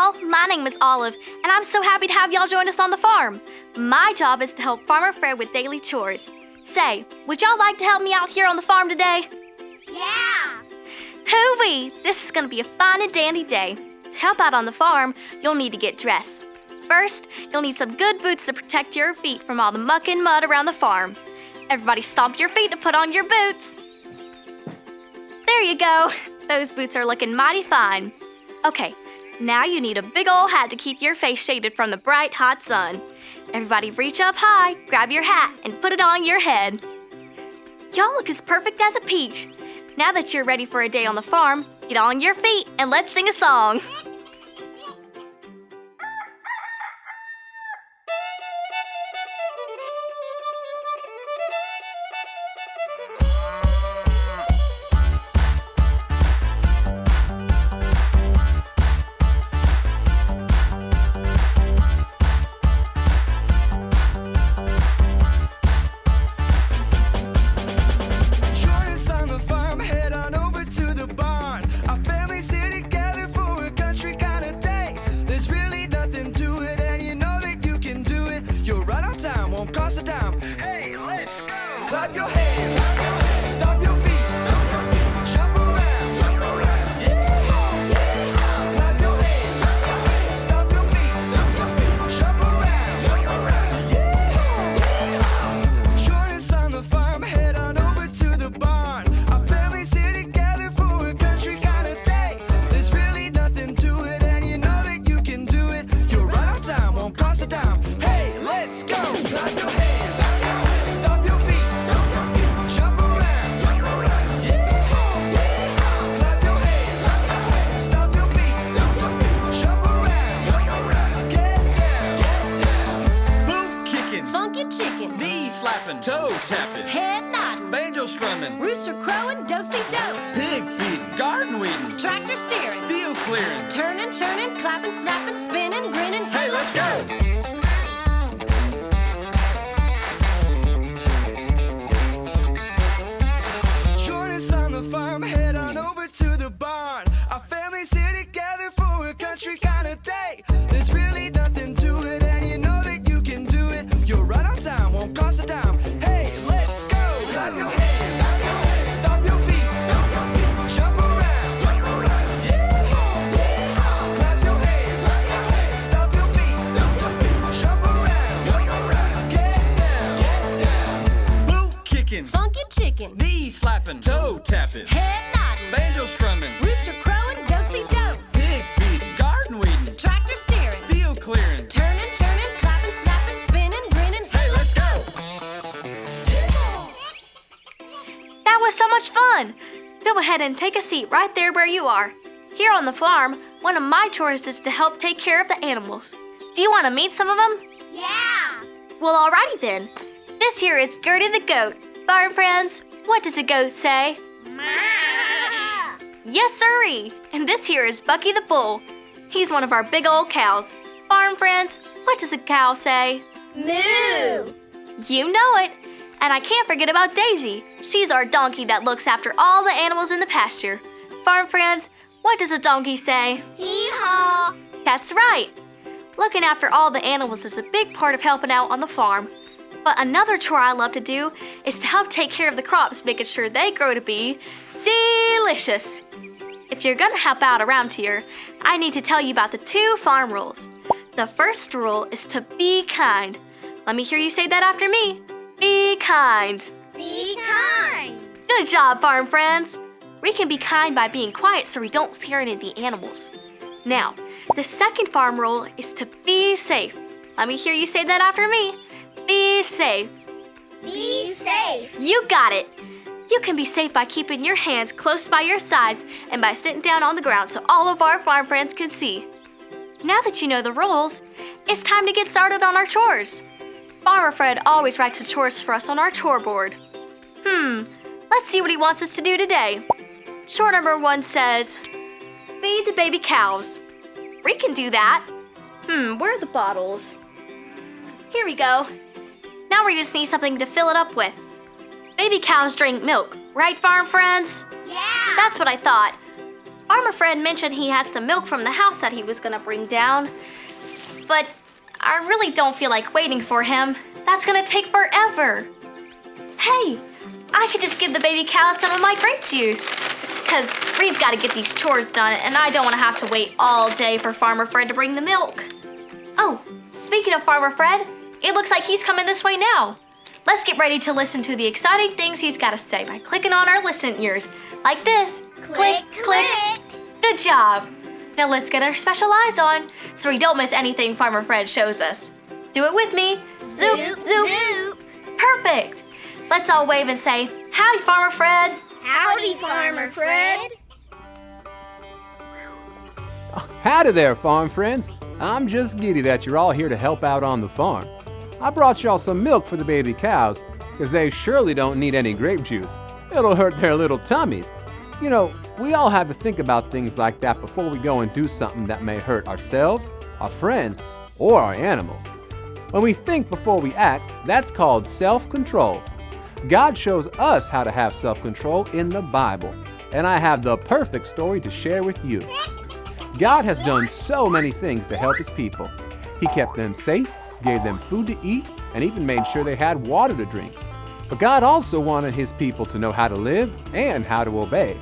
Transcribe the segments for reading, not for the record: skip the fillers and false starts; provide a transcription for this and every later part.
y'all. My name is Olive, and I'm so happy to have y'all join us on the farm. My job is to help Farmer Fred with daily chores. Say, would y'all like to help me out here on the farm today? Yeah! Hoo-wee! This is going to be a fine and dandy day. To help out on the farm, you'll need to get dressed. First, you'll need some good boots to protect your feet from all the muck and mud around the farm. Everybody stomp your feet to put on your boots. There you go. Those boots are looking mighty fine. Okay, now you need a big old hat to keep your face shaded from the bright, hot sun. Everybody reach up high, grab your hat, and put it on your head. Y'all look as perfect as a peach. Now that you're ready for a day on the farm, get on your feet and let's sing a song. Clap your hands, stomp your feet, jump around, yeah. Clap your hands, stomp your feet, jump around, yeah. Join us on the farm, head on over to the barn. Our families here together for a country kind of day. There's really nothing to it, and you know that you can do it. You're right on time, won't cost a dime. Hey, let's go. Clap your hands. Toe tapping, head nodding, banjo strumming, rooster crowing, do-si-do, pig feeding, garden weeding, tractor steering, field clearing, turning, churning, clapping, snapping, spinning, grinning. Hey, let's go! Join us on the farm, head on over to the barn. Our families here together for a country kind of day. There's really nothing to it, and you know that you can do it. You're right on time, won't cost a dime. Hey, let's go! Clap your hands, stomp your feet, jump around, yeah. Clap your hands, stomp your feet, jump around, get down. Boot kicking, Funky chicken, knee slapping, toe tapping, head nodding, banjo strumming, rooster crowing, do-si-do, pig feeding, garden weeding, tractor steering, field clearing, turning, churning, clapping, snapping, spinning, grinning. hey, let's go! That was so much fun! Go ahead and take a seat right there where you are. Here on the farm, one of my chores is to help take care of the animals. Do you want to meet some of them? Yeah! Well, alrighty then. This here is Gertie the goat. Farm friends, what does a goat say? Yes, sirree! And this here is Bucky the bull. He's one of our big old cows. Farm friends, what does a cow say? Moo! You know it! And I can't forget about Daisy. She's our donkey that looks after all the animals in the pasture. Farm friends, what does a donkey say? Hee-haw! That's right! Looking after all the animals is a big part of helping out on the farm. But another chore I love to do is to help take care of the crops, making sure they grow to be delicious. If you're gonna help out around here, I need to tell you about the 2 farm rules. The first rule is to be kind. Let me hear you say that after me. Be kind. Be kind! Good job, farm friends. We can be kind by being quiet so we don't scare any of the animals. Now, the second farm rule is to be safe. Let me hear you say that after me. Be safe. Be safe! You got it. You can be safe by keeping your hands close by your sides and by sitting down on the ground so all of our farm friends can see. Now that you know the rules, it's time to get started on our chores. Farmer Fred always writes the chores for us on our chore board. Let's see what he wants us to do today. Chore number 1 says, feed the baby cows. We can do that. Where are the bottles? Here we go. Now we just need something to fill it up with. Baby cows drink milk, right, farm friends? Yeah! That's what I thought. Farmer Fred mentioned he had some milk from the house that he was gonna bring down. But I really don't feel like waiting for him. That's gonna take forever. Hey, I could just give the baby cow some of my grape juice. Because we've got to get these chores done, and I don't want to have to wait all day for Farmer Fred to bring the milk. Oh, speaking of Farmer Fred, it looks like he's coming this way now. Let's get ready to listen to the exciting things he's got to say by clicking on our listening ears. Like this. Click, click. Good job. Now let's get our special eyes on so we don't miss anything Farmer Fred shows us. Do it with me. Zoop, zoop. Zoop. Perfect. Let's all wave and say, howdy, Farmer Fred. Howdy, Farmer Fred. Howdy there, farm friends. I'm just giddy that you're all here to help out on the farm. I brought y'all some milk for the baby cows, because they surely don't need any grape juice. It'll hurt their little tummies. You know, we all have to think about things like that before we go and do something that may hurt ourselves, our friends, or our animals. When we think before we act, that's called self-control. God shows us how to have self-control in the Bible, and I have the perfect story to share with you. God has done so many things to help His people. He kept them safe, gave them food to eat, and even made sure they had water to drink. But God also wanted His people to know how to live and how to obey.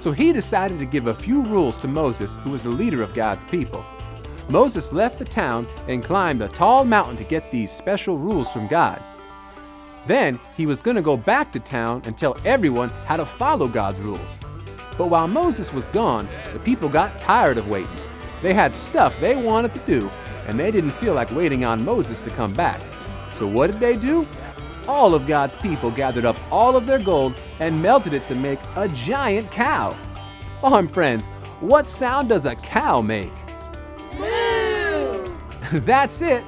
So He decided to give a few rules to Moses, who was the leader of God's people. Moses left the town and climbed a tall mountain to get these special rules from God. Then he was going to go back to town and tell everyone how to follow God's rules. But while Moses was gone, the people got tired of waiting. They had stuff they wanted to do, and they didn't feel like waiting on Moses to come back. So what did they do? All of God's people gathered up all of their gold and melted it to make a giant cow. Farm friends, what sound does a cow make? Moo! That's it.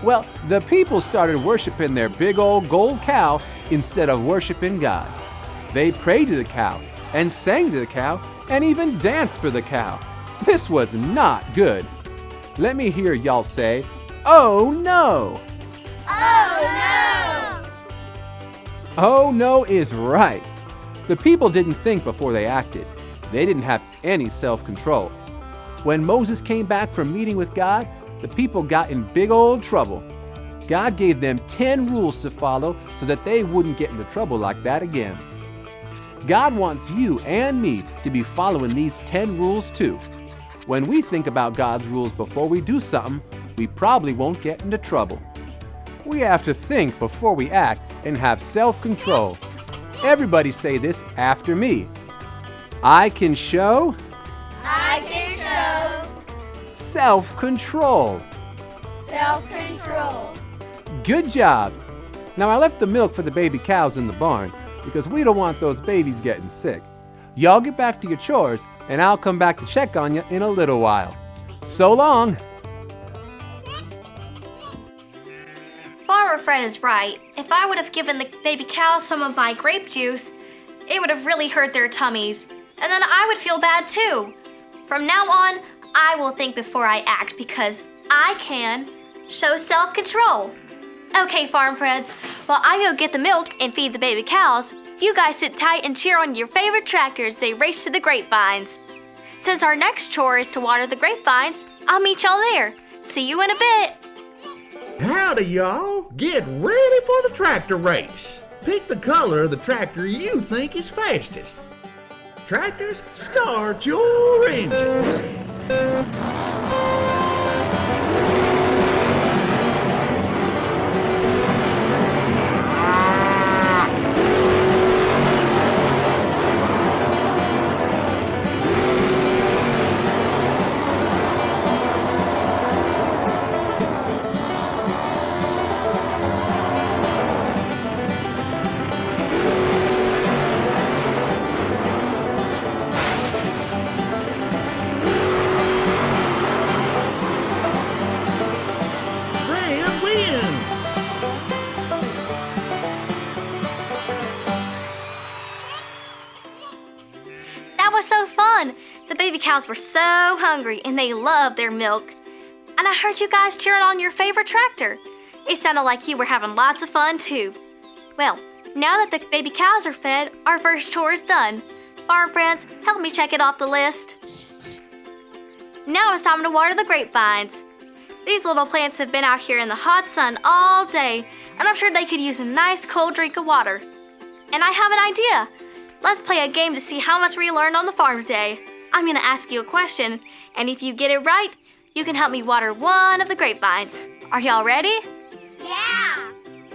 Well, the people started worshiping their big old gold cow instead of worshiping God. They prayed to the cow and sang to the cow and even danced for the cow. This was not good. Let me hear y'all say, "Oh no!" Oh no! Oh no is right. The people didn't think before they acted. They didn't have any self-control. When Moses came back from meeting with God, the people got in big old trouble. God gave them 10 rules to follow so that they wouldn't get into trouble like that again. God wants you and me to be following these 10 rules too. When we think about God's rules before we do something, we probably won't get into trouble. We have to think before we act and have self-control. Everybody say this after me. I can show I can show self-control. self-control. Good job. Now I left the milk for the baby cows in the barn because we don't want those babies getting sick. Y'all get back to your chores and I'll come back to check on you in a little while. So long. Farmer Fred is right. If I would have given the baby cows some of my grape juice, it would have really hurt their tummies. And then I would feel bad too. From now on, I will think before I act because I can show self-control. Okay, Farm Freds, while I go get the milk and feed the baby cows, you guys sit tight and cheer on your favorite tractors as they race to the grapevines. Since our next chore is to water the grapevines, I'll meet y'all there. See you in a bit. Howdy, y'all. Get ready for the tractor race. Pick the color of the tractor you think is fastest. Tractors, start your engines. Brad wins. That was so fun. The baby cows were so hungry and they loved their milk. And I heard you guys cheering on your favorite tractor. It sounded like you were having lots of fun too. Well, now that the baby cows are fed, our first chore is done. Farm friends, help me check it off the list. Now it's time to water the grapevines. These little plants have been out here in the hot sun all day, and I'm sure they could use a nice cold drink of water. And I have an idea. Let's play a game to see how much we learned on the farm today. I'm going to ask you a question, and if you get it right, you can help me water one of the grapevines. Are y'all ready? Yeah.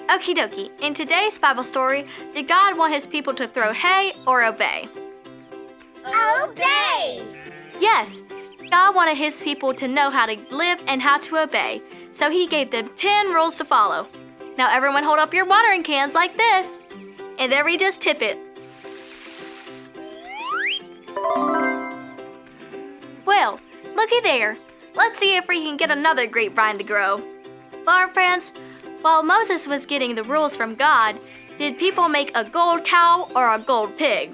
Okie dokie. In today's Bible story, did God want his people to throw hay or obey? Obey. Yes, God wanted his people to know how to live and how to obey, so he gave them 10 rules to follow. Now everyone hold up your watering cans like this, and then we just tip it. Well, looky there. Let's see if we can get another grapevine to grow. Farm friends, while Moses was getting the rules from God, did people make a gold cow or a gold pig?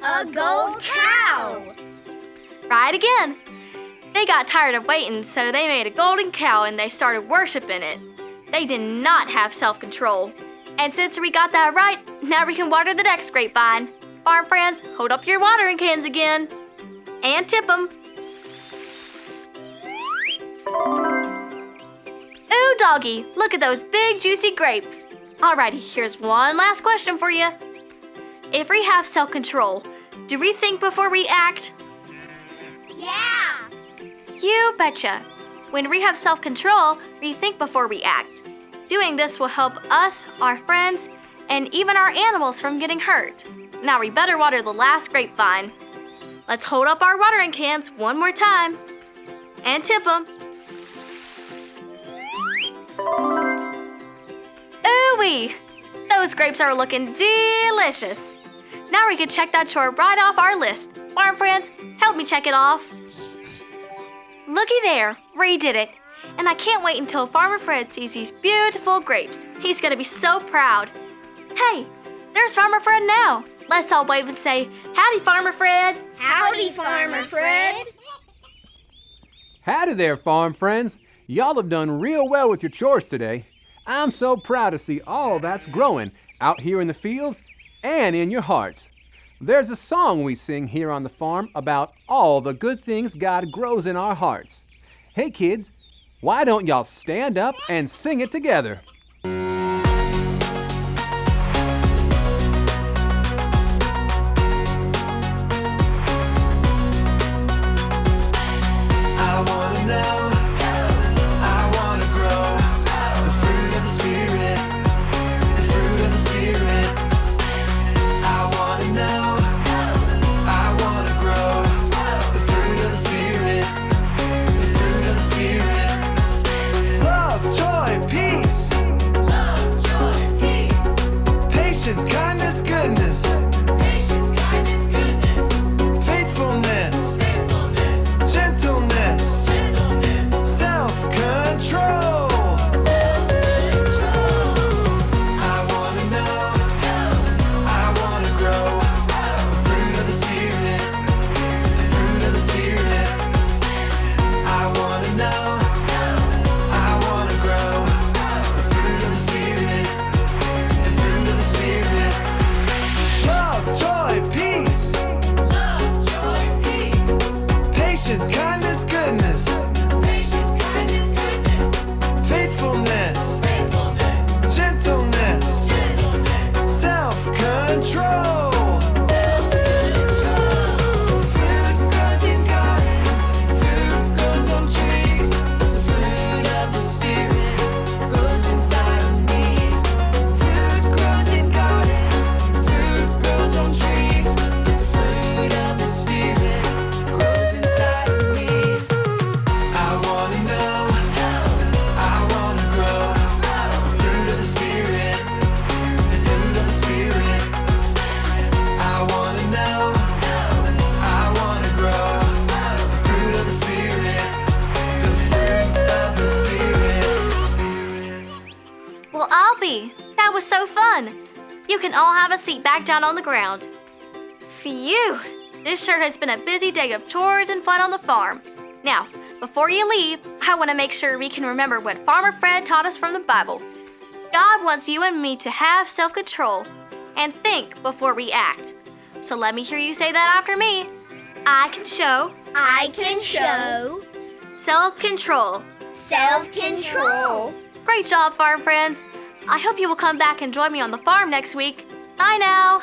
A gold cow. Right again. They got tired of waiting, so they made a golden cow and they started worshiping it. They did not have self-control. And since we got that right, now we can water the next grapevine. Farm friends, hold up your watering cans again. And tip them. Ooh, doggy, look at those big juicy grapes. Alrighty, here's one last question for you. If we have self-control, do we think before we act? Yeah. You betcha. When we have self-control, we think before we act. Doing this will help us, our friends, and even our animals from getting hurt. Now we better water the last grapevine. Let's hold up our watering cans one more time and tip them. Ooh-wee! Those grapes are looking delicious. Now we can check that chore right off our list. Farm friends, help me check it off. Looky there, Ray did it. And I can't wait until Farmer Fred sees these beautiful grapes. He's gonna be so proud. Hey, there's Farmer Fred now. Let's all wave and say, howdy, Farmer Fred. Howdy, Farmer Fred. Howdy there, farm friends. Y'all have done real well with your chores today. I'm so proud to see all that's growing out here in the fields and in your hearts. There's a song we sing here on the farm about all the good things God grows in our hearts. Hey kids, why don't y'all stand up and sing it together? I wanna know, I wanna grow the fruit of the Spirit, the fruit of the Spirit. I wanna know, I wanna grow the fruit of the Spirit, the fruit of the Spirit. Love, joy, peace, patience, kindness, goodness, faithfulness, gentleness, self-control. I wanna know, I wanna grow the fruit of the Spirit, the fruit of the Spirit. I wanna know, I wanna grow the fruit of the Spirit, the fruit of the Spirit. Love, joy, peace, patience, kindness, goodness, faithfulness, gentleness, self-control. Fruit grows in gardens, fruit grows on trees. The fruit of the Spirit grows inside of me. Fruit grows in gardens, fruit grows on trees. The fruit of the Spirit grows inside of me. I wanna know, I wanna grow the fruit of the Spirit, the fruit of the Spirit. I wanna know, I wanna grow the fruit of the Spirit, the fruit of the Spirit. Well, I'll be. That was so fun. You can all have a seat back down on the ground. Phew! This sure has been a busy day of chores and fun on the farm. Now, before you leave, I want to make sure we can remember what Farmer Fred taught us from the Bible. God wants you and me to have self-control and think before we act. So let me hear you say that after me. I can show I can show self-control. self-control. Great job, farm friends. I hope you will come back and join me on the farm next week. Bye now.